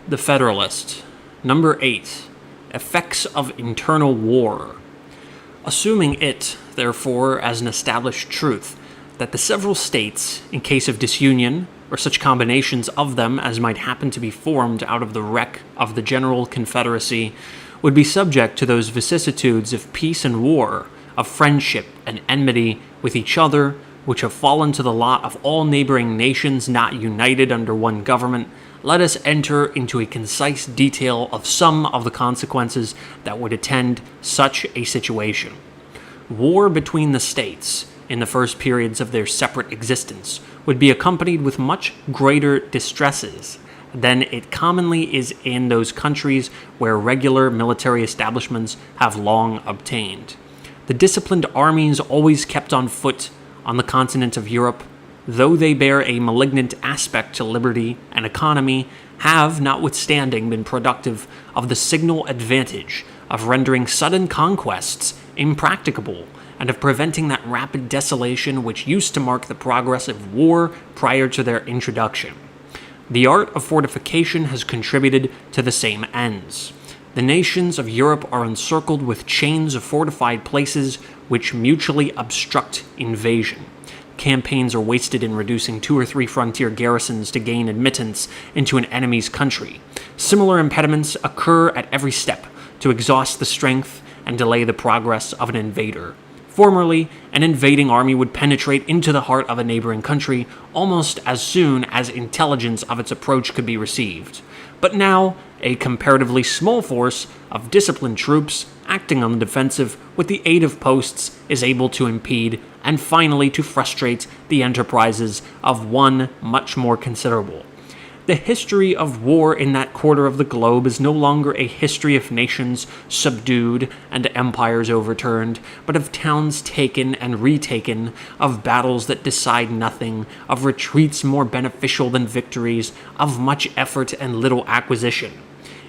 The Federalist. Number 8. Effects of internal war. Assuming it, therefore, as an established truth, that the several states, in case of disunion, or such combinations of them as might happen to be formed out of the wreck of the general confederacy, would be subject to those vicissitudes of peace and war, of friendship and enmity with each other, which have fallen to the lot of all neighboring nations not united under one government, let us enter into a concise detail of some of the consequences that would attend such a situation. War between the states, in the first periods of their separate existence, would be accompanied with much greater distresses than it commonly is in those countries where regular military establishments have long obtained. The disciplined armies always kept on foot on the continent of Europe, though they bear a malignant aspect to liberty and economy, have, notwithstanding, been productive of the signal advantage of rendering sudden conquests impracticable and of preventing that rapid desolation which used to mark the progress of war prior to their introduction. The art of fortification has contributed to the same ends. The nations of Europe are encircled with chains of fortified places which mutually obstruct invasion. Campaigns are wasted in reducing 2 or 3 frontier garrisons to gain admittance into an enemy's country. Similar impediments occur at every step to exhaust the strength and delay the progress of an invader. Formerly, an invading army would penetrate into the heart of a neighboring country almost as soon as intelligence of its approach could be received. But now, a comparatively small force of disciplined troops acting on the defensive with the aid of posts is able to impede and finally to frustrate the enterprises of one much more considerable. The history of war in that quarter of the globe is no longer a history of nations subdued and empires overturned, but of towns taken and retaken, of battles that decide nothing, of retreats more beneficial than victories, of much effort and little acquisition.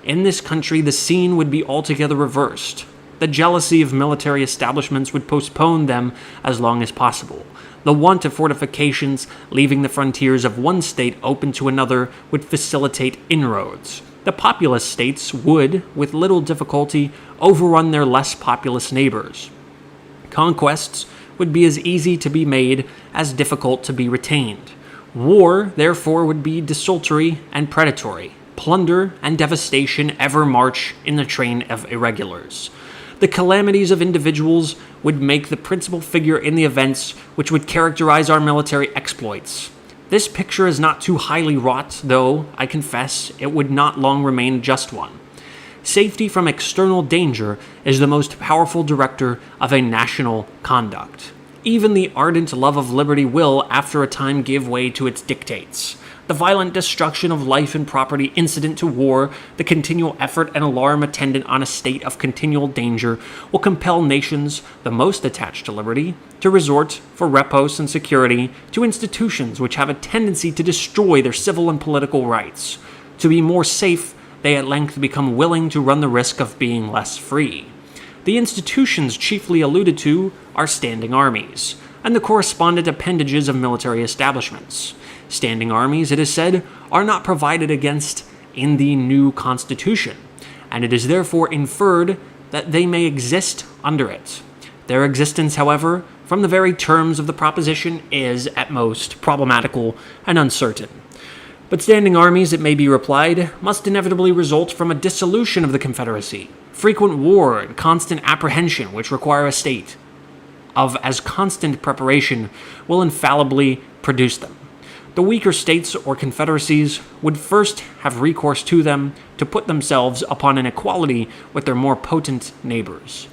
In this country, the scene would be altogether reversed. The jealousy of military establishments would postpone them as long as possible. The want of fortifications, leaving the frontiers of one state open to another, would facilitate inroads. The populous states would, with little difficulty, overrun their less populous neighbors. Conquests would be as easy to be made as difficult to be retained. War, therefore, would be desultory and predatory. Plunder and devastation ever march in the train of irregulars. The calamities of individuals would make the principal figure in the events which would characterize our military exploits. This picture is not too highly wrought, though, I confess, it would not long remain just one. Safety from external danger is the most powerful director of a national conduct. Even the ardent love of liberty will, after a time, give way to its dictates. The violent destruction of life and property incident to war, the continual effort and alarm attendant on a state of continual danger, will compel nations, the most attached to liberty, to resort, for repose and security, to institutions which have a tendency to destroy their civil and political rights. To be more safe, they at length become willing to run the risk of being less free. The institutions chiefly alluded to are standing armies, and the correspondent appendages of military establishments. Standing armies, it is said, are not provided against in the new Constitution, and it is therefore inferred that they may exist under it. Their existence, however, from the very terms of the proposition, is, at most, problematical and uncertain. But standing armies, it may be replied, must inevitably result from a dissolution of the Confederacy. Frequent war and constant apprehension, which require a state of as constant preparation, will infallibly produce them. The weaker states or confederacies would first have recourse to them to put themselves upon an equality with their more potent neighbors.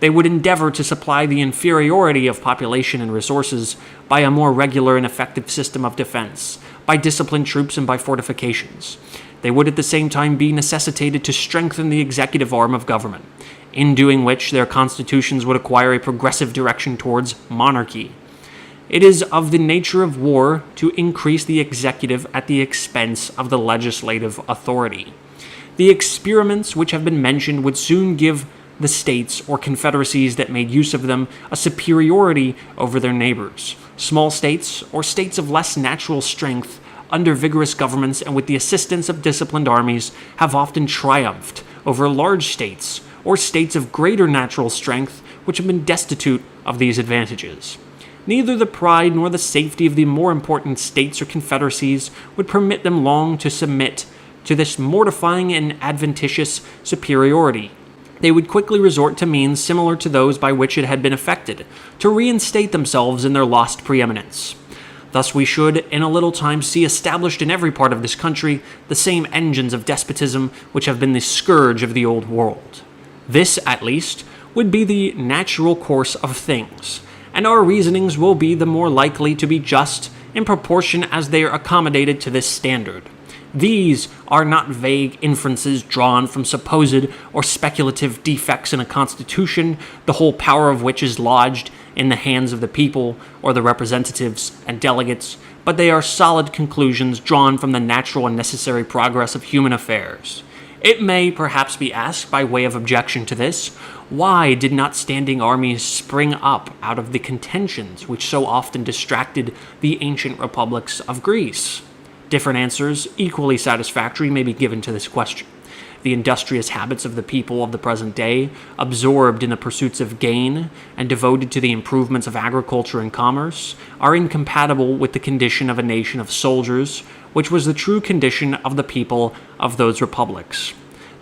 They would endeavor to supply the inferiority of population and resources by a more regular and effective system of defense, by disciplined troops and by fortifications. They would at the same time be necessitated to strengthen the executive arm of government, in doing which their constitutions would acquire a progressive direction towards monarchy. It is of the nature of war to increase the executive at the expense of the legislative authority. The experiments which have been mentioned would soon give the states or confederacies that made use of them a superiority over their neighbors. Small states, or states of less natural strength, under vigorous governments and with the assistance of disciplined armies, have often triumphed over large states or states of greater natural strength which have been destitute of these advantages. Neither the pride nor the safety of the more important states or confederacies would permit them long to submit to this mortifying and adventitious superiority. They would quickly resort to means similar to those by which it had been effected, to reinstate themselves in their lost preeminence. Thus we should, in a little time, see established in every part of this country the same engines of despotism which have been the scourge of the old world. This, at least, would be the natural course of things, and our reasonings will be the more likely to be just in proportion as they are accommodated to this standard. These are not vague inferences drawn from supposed or speculative defects in a constitution, the whole power of which is lodged in the hands of the people or the representatives and delegates, but they are solid conclusions drawn from the natural and necessary progress of human affairs. It may perhaps be asked, by way of objection to this, why did not standing armies spring up out of the contentions which so often distracted the ancient republics of Greece? Different answers, equally satisfactory, may be given to this question. The industrious habits of the people of the present day, absorbed in the pursuits of gain and devoted to the improvements of agriculture and commerce, are incompatible with the condition of a nation of soldiers, which was the true condition of the people of those republics.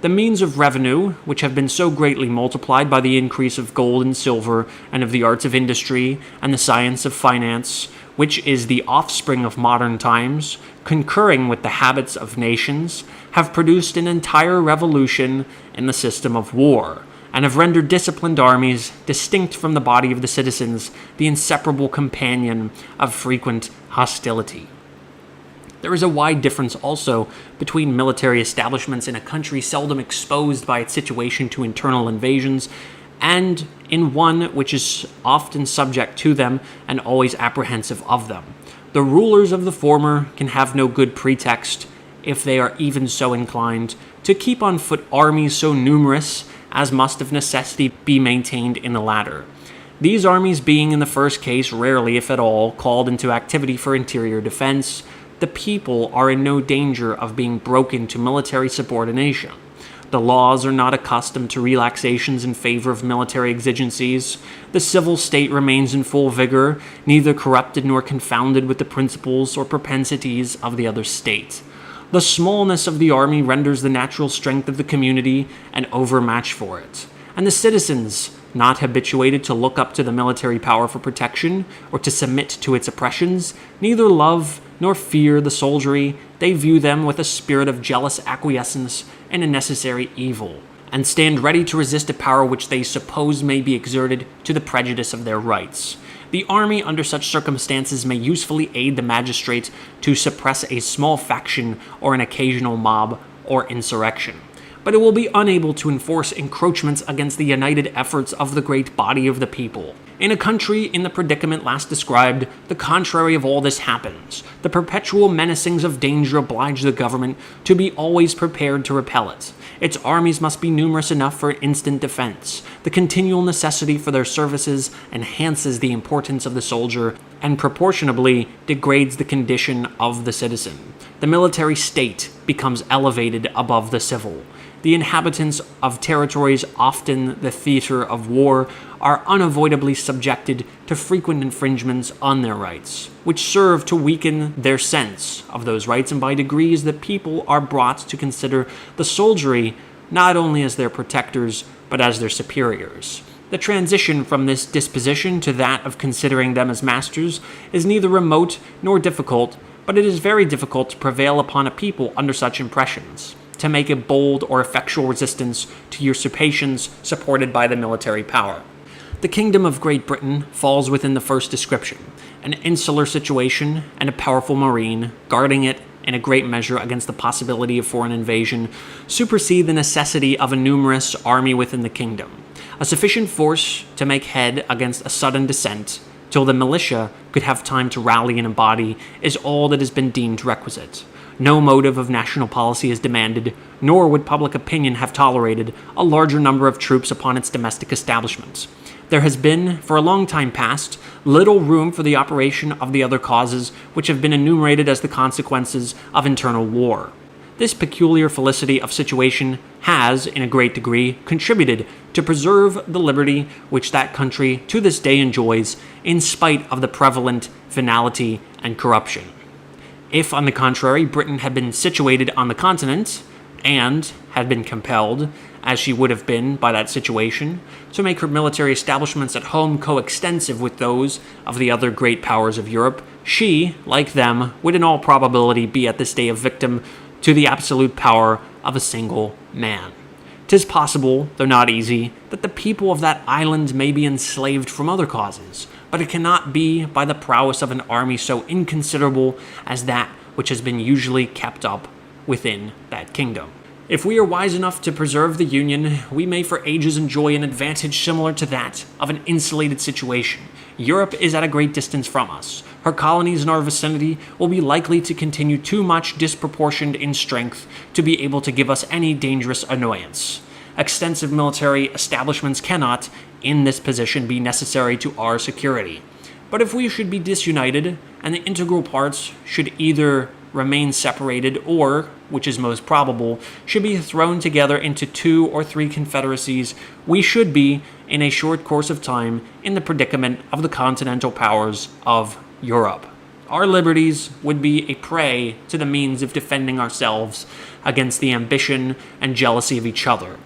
The means of revenue, which have been so greatly multiplied by the increase of gold and silver, and of the arts of industry and the science of finance, which is the offspring of modern times, concurring with the habits of nations, have produced an entire revolution in the system of war, and have rendered disciplined armies, distinct from the body of the citizens, the inseparable companion of frequent hostility. There is a wide difference also between military establishments in a country seldom exposed by its situation to internal invasions, and in one which is often subject to them and always apprehensive of them. The rulers of the former can have no good pretext, if they are even so inclined, to keep on foot armies so numerous as must of necessity be maintained in the latter. These armies being in the first case rarely, if at all, called into activity for interior defense, the people are in no danger of being broken to military subordination. The laws are not accustomed to relaxations in favor of military exigencies. The civil state remains in full vigor, neither corrupted nor confounded with the principles or propensities of the other state. The smallness of the army renders the natural strength of the community an overmatch for it, and the citizens, not habituated to look up to the military power for protection or to submit to its oppressions, neither love nor fear the soldiery. They view them with a spirit of jealous acquiescence in a necessary evil, and stand ready to resist a power which they suppose may be exerted to the prejudice of their rights. The army, under such circumstances, may usefully aid the magistrate to suppress a small faction or an occasional mob or insurrection, but it will be unable to enforce encroachments against the united efforts of the great body of the people. In a country in the predicament last described, the contrary of all this happens. The perpetual menacings of danger oblige the government to be always prepared to repel it. Its armies must be numerous enough for instant defense. The continual necessity for their services enhances the importance of the soldier and proportionably degrades the condition of the citizen. The military state becomes elevated above the civil. The inhabitants of territories often the theater of war are unavoidably subjected to frequent infringements on their rights, which serve to weaken their sense of those rights, and by degrees the people are brought to consider the soldiery not only as their protectors, but as their superiors. The transition from this disposition to that of considering them as masters is neither remote nor difficult, but it is very difficult to prevail upon a people under such impressions, to make a bold or effectual resistance to usurpations supported by the military power. The kingdom of Great Britain falls within the first description. An insular situation and a powerful marine, guarding it in a great measure against the possibility of foreign invasion, supersede the necessity of a numerous army within the kingdom. A sufficient force to make head against a sudden descent, till the militia could have time to rally in a body, is all that has been deemed requisite. No motive of national policy is demanded, nor would public opinion have tolerated a larger number of troops upon its domestic establishments. There has been, for a long time past, little room for the operation of the other causes which have been enumerated as the consequences of internal war. This peculiar felicity of situation has, in a great degree, contributed to preserve the liberty which that country to this day enjoys, in spite of the prevalent venality and corruption. If, on the contrary, Britain had been situated on the continent, and had been compelled, as she would have been by that situation, to make her military establishments at home coextensive with those of the other great powers of Europe, she, like them, would in all probability be at this day a victim to the absolute power of a single man. 'Tis possible, though not easy, that the people of that island may be enslaved from other causes, but it cannot be by the prowess of an army so inconsiderable as that which has been usually kept up within that kingdom. If we are wise enough to preserve the Union, we may for ages enjoy an advantage similar to that of an insulated situation. Europe is at a great distance from us. Her colonies in our vicinity will be likely to continue too much disproportioned in strength to be able to give us any dangerous annoyance. Extensive military establishments cannot, in this position, be necessary to our security. But if we should be disunited, and the integral parts should either remain separated or, which is most probable, should be thrown together into 2 or 3 confederacies, we should be, in a short course of time, in the predicament of the continental powers of Europe. Our liberties would be a prey to the means of defending ourselves against the ambition and jealousy of each other.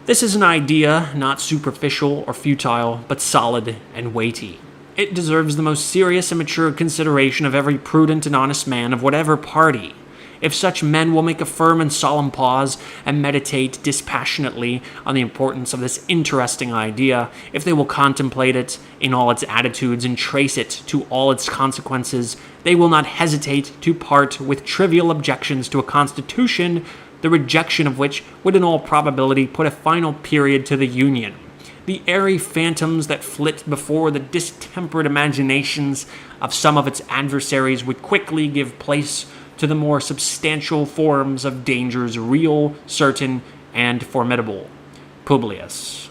This is an idea not superficial or futile, but solid and weighty. It deserves the most serious and mature consideration of every prudent and honest man of whatever party. If such men will make a firm and solemn pause and meditate dispassionately on the importance of this interesting idea, if they will contemplate it in all its attitudes and trace it to all its consequences, they will not hesitate to part with trivial objections to a constitution, the rejection of which would in all probability put a final period to the Union. The airy phantoms that flit before the distempered imaginations of some of its adversaries would quickly give place to the more substantial forms of dangers real, certain, and formidable. Publius.